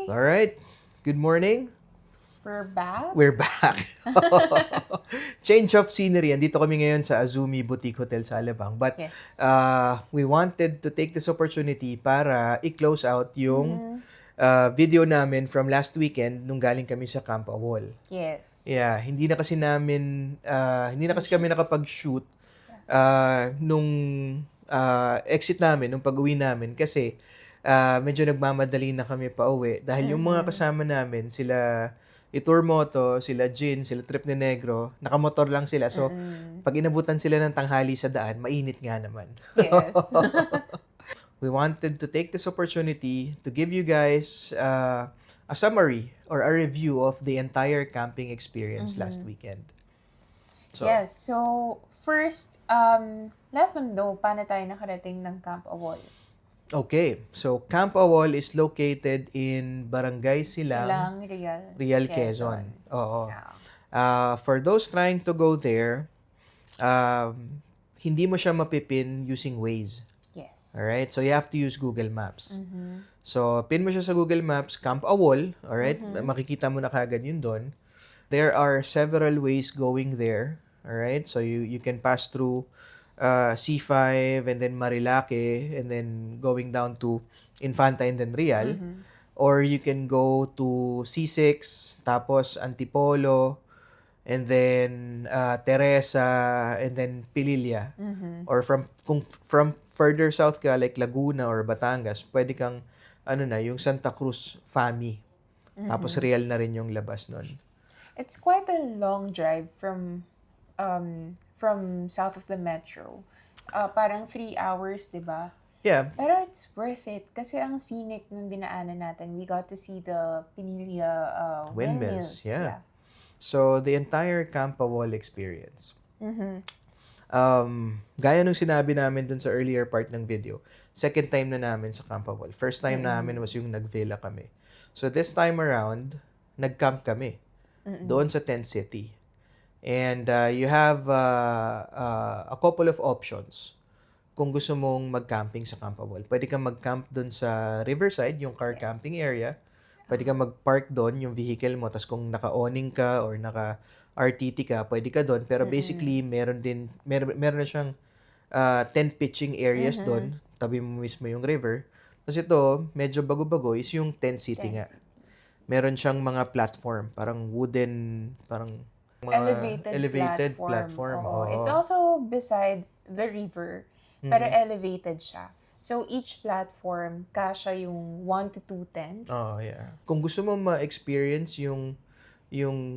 All right. Good morning. We're back. We're back. Change of scenery. Andito kami ngayon sa Azumi Boutique Hotel sa Alabang. But Yes. we wanted to take this opportunity para i-close out yung Mhm. video namin from last weekend nung galing kami sa Camp Awol. Yes. Yeah, hindi na kasi kami nakapag-shoot nung exit namin, nung pag-uwi namin kasi medyo nagmamadali na kami pauwi dahil yung mga kasama namin, sila Itur Moto, sila Jin, sila Trip ni Negro, nakamotor lang sila. So, pag inabutan sila ng tanghali sa daan, mainit nga naman. Yes. We wanted to take this opportunity to give you guys a summary or a review of the entire camping experience last weekend. So, Yes. So, first, let them know paano tayo nakarating ng Camp Awol. okay. So, Camp Awol is located in Barangay Silang Real, Quezon. Oo. Yeah. For those trying to go there, hindi mo siya mapipin using Waze. Yes. Alright? So, you have to use Google Maps. So, pin mo siya sa Google Maps, Camp Awol. Alright? Makikita mo na kagad yun doon. There are several ways going there. Alright? So, you can pass through C5 and then Marilake and then going down to Infanta and then Real. Or you can go to C6, tapos Antipolo, and then Teresa, and then Pililla. Or kung from further south ka, like Laguna or Batangas, pwede kang, yung Santa Cruz Fami. Tapos Real na rin yung labas nun. It's quite a long drive from south of the metro. Parang 3 hours, di ba? Yeah. Pero it's worth it kasi ang scenic nung dinaanan natin. We got to see the Pinilla windmills. Yeah. So, the entire Camp Awol experience. Gaya nung sinabi namin dun sa earlier part ng video, second time na namin sa Camp Awol. First time namin was yung nag-villa kami. So, this time around, nag-camp kami doon sa Tent City. And you have a couple of options kung gusto mong mag-camping sa Camp Awol. Pwede kang mag-camp doon sa Riverside, yung car camping area. Pwede kang mag-park doon yung vehicle mo. Tapos kung naka-awning ka or naka-RTT ka, pwede ka doon. Pero basically, meron na siyang tent pitching areas doon. Tabi mo mismo yung river. Tapos ito, medyo bago-bago is yung tent city nga. Meron siyang mga platform. Parang wooden, parang mga elevated platform. Oo. It's also beside the river, pero elevated siya. So, each platform, kasha yung 1 to 2 tents. Oh, yeah. Kung gusto mo ma-experience yung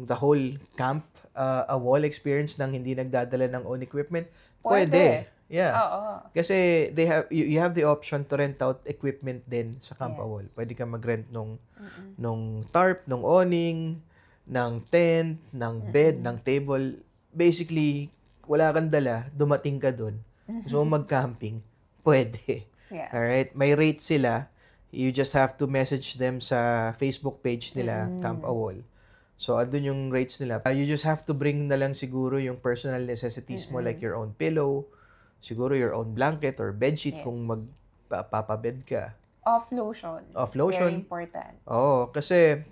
the whole camp, a wall experience nang hindi nagdadala ng own equipment, pwede. Yeah. Oo. Kasi you have the option to rent out equipment din sa Camp Yes. Awol. Pwede kang mag-rent nung tarp, nung awning, ng tent, ng bed, ng table. Basically, wala kang dala, dumating ka doon. Gusto mo mag-camping, pwede. Yeah. Alright? May rates sila. You just have to message them sa Facebook page nila, Camp Awol. So, andun yung rates nila. You just have to bring na lang siguro yung personal necessities mo like your own pillow, siguro your own blanket or bedsheet kung magpapabed ka. Off lotion. Very important. Oo, kasi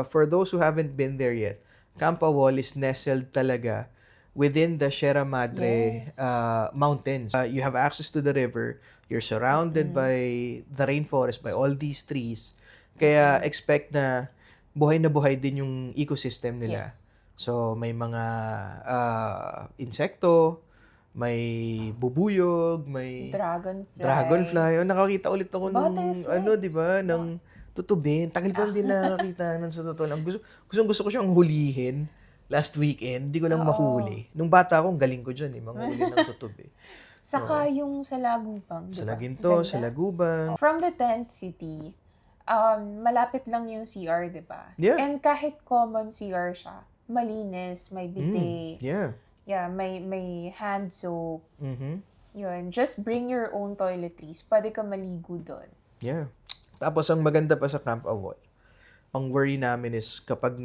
for those who haven't been there yet, Camp Awol is nestled talaga within the Sierra Madre mountains. You have access to the river. You're surrounded by the rainforest, by all these trees. Kaya expect na buhay din yung ecosystem nila. Yes. So, may mga insekto, may bubuyog, may dragonfly. Nakakita ulit ako ng, di ba, ng tutubin. Tagal ko hindi nakakita nun sa totoo lang. Gusto ko siyang hulihin last weekend. Hindi ko lang mahuli. Nung bata ako, galing ko dyan, manghuli ng tutubi. Saka yung sa Lagubang, Sa diba? Laginto, sa Lagubang. From the tent city, malapit lang yung CR, diba? Yeah. And kahit common CR siya, malinis, may bidet. Yeah. Yeah, may hand soap. Yun, just bring your own toiletries. Pwede ka maligo doon. Yeah. Tapos ang maganda pa sa Camp Awol, ang worry namin is kapag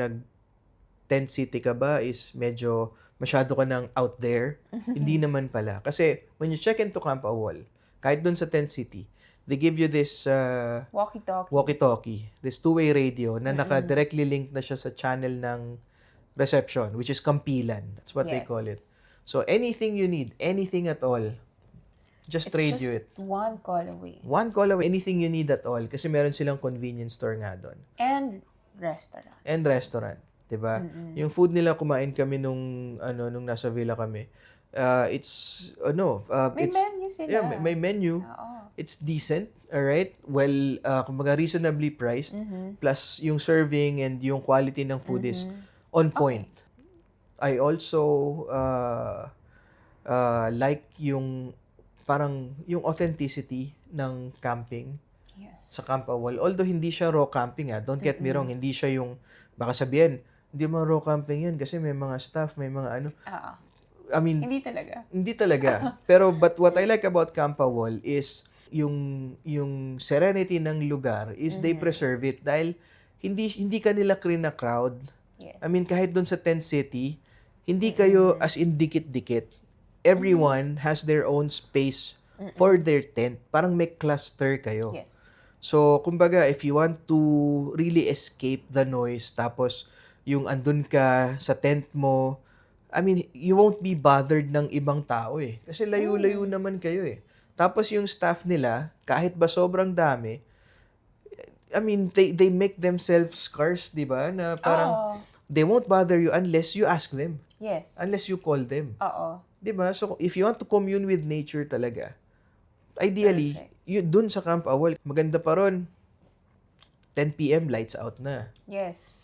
tent city ka ba is medyo masyado ka nang out there. Hindi naman pala. Kasi when you check into Camp Awol, kahit doon sa tent city, they give you this Walkie-talkie. walkie-talkie, this two-way radio na naka-directly link na siya sa channel ng reception, which is kampilan. That's what they call it. Yes. So, anything you need, anything at all, just It's trade just you it. one call away. One call away, anything you need at all, kasi meron silang convenience store nga doon. And restaurant. And restaurant, 'di ba? Yung food nila, kumain kami nung nasa villa kami. May It's menu sila. yeah, may menu. Oo. It's decent, all right? Well, kumbaga reasonably priced, plus yung serving and yung quality ng food is on point. I also like yung parang yung authenticity ng camping Yes. sa Camp Awol. Although hindi siya raw camping, don't get me wrong, hindi siya yung baka sabihin, hindi mo raw camping yan kasi may mga staff, may mga ano. Oo. I mean, Hindi talaga. hindi talaga. Pero but what I like about Camp Awol is yung serenity ng lugar is they preserve it dahil hindi kanila crowd. Yes. I mean, kahit doon sa tent city, hindi kayo as in dikit-dikit. Everyone has their own space for their tent. Parang may cluster kayo. Yes. So, kumbaga, if you want to really escape the noise, tapos yung andun ka sa tent mo, I mean, you won't be bothered ng ibang tao eh. Kasi layo-layo naman kayo eh. Tapos yung staff nila, kahit ba sobrang dami, I mean, they make themselves scarce, di ba? Na parang, Oo. they won't bother you unless you ask them. Yes. Unless you call them. Oo. Di ba? So, if you want to commune with nature talaga, ideally, Perfect. dun sa Camp Awol, maganda pa ron, 10 p.m. lights out na. Yes.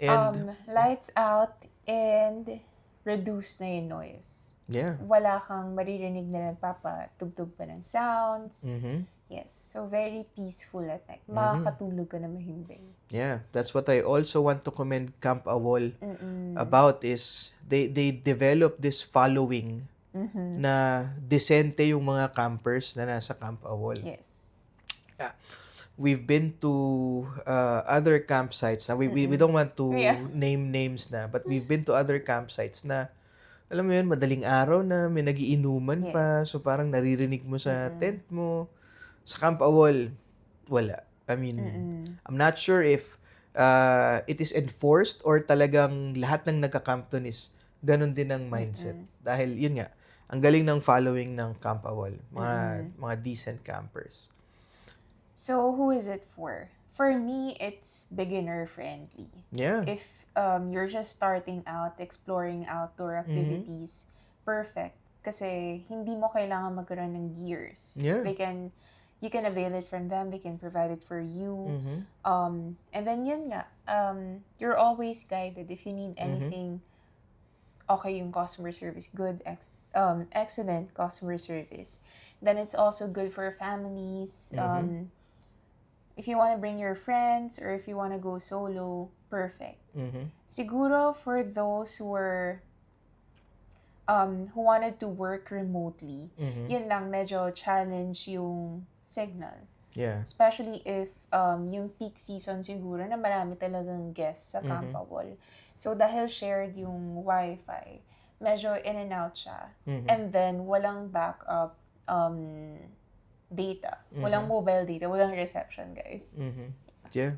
And, Lights out and reduce na yung noise. yeah. Wala kang maririnig na nagpapatugtog pa ng sounds. Mhm. Yes. So, very peaceful at night. Makakatulog ka na mahimbing. Yeah, that's what I also want to commend Camp Awol about is they develop this following na decente yung mga campers na nasa Camp Awol. Yes. We've been to other campsites na we don't want to Yeah. name names na, but we've been to other campsites na alam mo yun, madaling araw na may nagiinuman pa, Yes. so parang naririnig mo sa tent mo. Sa Camp Awol, wala. I mean, I'm not sure if it is enforced or talagang lahat ng nagka-camp doon is ganun din ang mindset. Dahil yun nga, ang galing ng following ng Camp Awol, mga decent campers. So, who is it for? For me, it's beginner friendly. Yeah. If you're just starting out, exploring outdoor activities, perfect. Kasi hindi mo kailangan magkaroon ng gears. Yeah. You can avail it from them. They can provide it for you. And then yun nga, you're always guided. If you need anything, okay yung customer service, good, excellent customer service. Then it's also good for families. If you want to bring your friends or if you want to go solo, perfect. Siguro for those who wanted to work remotely, yun lang, medyo challenge yung signal. Yeah. Especially if yung peak season siguro na marami talagang guests sa Camp Awol. So dahil shared yung Wi-Fi, medyo in and out siya. And then walang backup data. Walang mobile data, walang reception, guys. Yeah.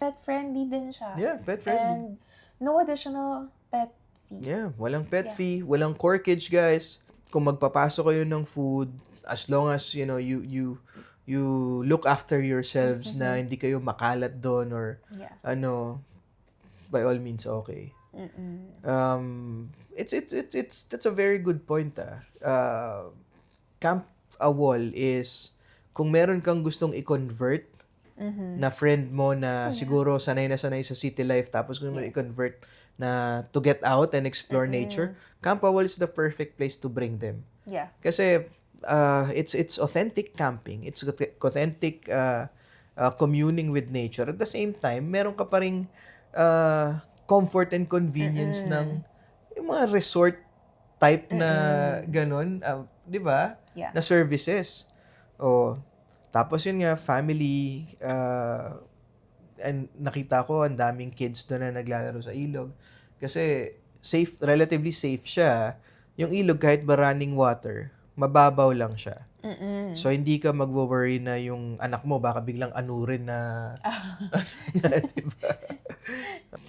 Pet friendly din siya. Yeah, pet friendly. And no additional pet fee. Yeah, walang pet Yeah. fee, walang corkage, guys. Kung magpapasok kayo ng food, as long as you look after yourselves na hindi kayo makalat doon or Yeah. by all means okay. That's a very good point. Camp Awol is kung meron kang gustong i-convert na friend mo na siguro sanay na sanay sa city life tapos kung i-convert na to get out and explore nature, Camp Awol is the perfect place to bring them. Yeah. Kasi it's authentic camping. It's authentic communing with nature. At the same time, meron ka pa ring comfort and convenience ng yung mga resort type na ganun, 'di ba? Yeah. Na services. O tapos yun nga family and nakita ko ang daming kids doon na naglalaro sa ilog kasi relatively safe siya. Yung ilog kahit ba running water, mababaw lang siya. So, hindi ka magwo-worry na yung anak mo baka biglang anurin na, diba?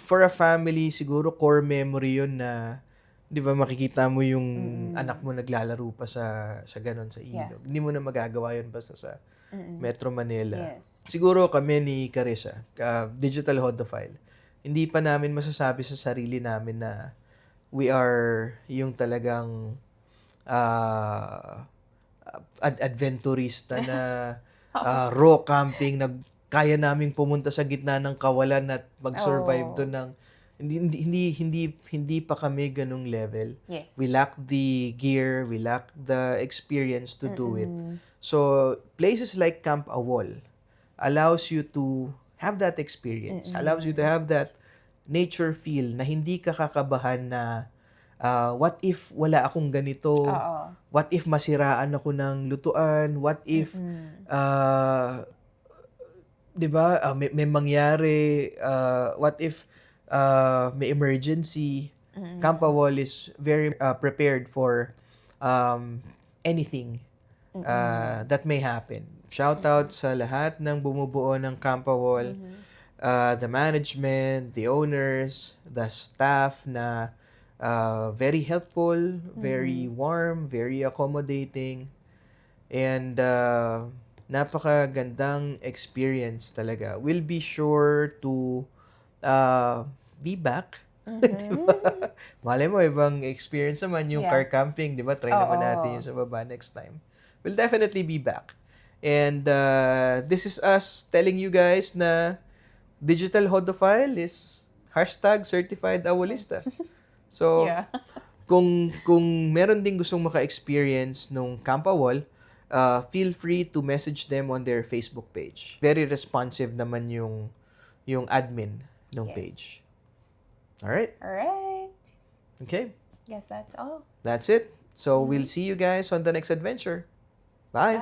For a family, siguro core memory yun na, di ba, makikita mo yung anak mo naglalaro pa sa ganon, sa ilog. Hindi mo na magagawa yun basta sa Metro Manila. Yes. Siguro kami ni Carissa, digital hodophile, hindi pa namin masasabi sa sarili namin na we are yung talagang adventurista na raw camping, kaya naming pumunta sa gitna ng kawalan at mag-survive doon ng hindi pa kami ganung level. Yes. We lack the gear, we lack the experience to do it. So places like Camp Awol allows you to have that experience, allows you to have that nature feel na hindi ka kakabahan na what if wala akong ganito? What if masiraan ako ng lutuan? What if, 'di ba, may mangyari? What if may emergency? Camp Awol is very prepared for anything that may happen. Shout out sa lahat ng bumubuo ng Camp Awol, the management, the owners, the staff na very helpful, very warm, very accommodating, and napakagandang experience talaga. We'll be sure to be back. Diba? Malay mo, ibang experience naman yung car camping, di ba? Try naman natin yung sa baba next time. We'll definitely be back. And this is us telling you guys na Digital Hodophile is #certified awolista. So, kung meron ding gustong maka-experience nung Camp Awol, feel free to message them on their Facebook page. Very responsive naman yung admin ng page. Alright? Okay. Yes, that's all. That's it. So, we'll see you guys on the next adventure. Bye!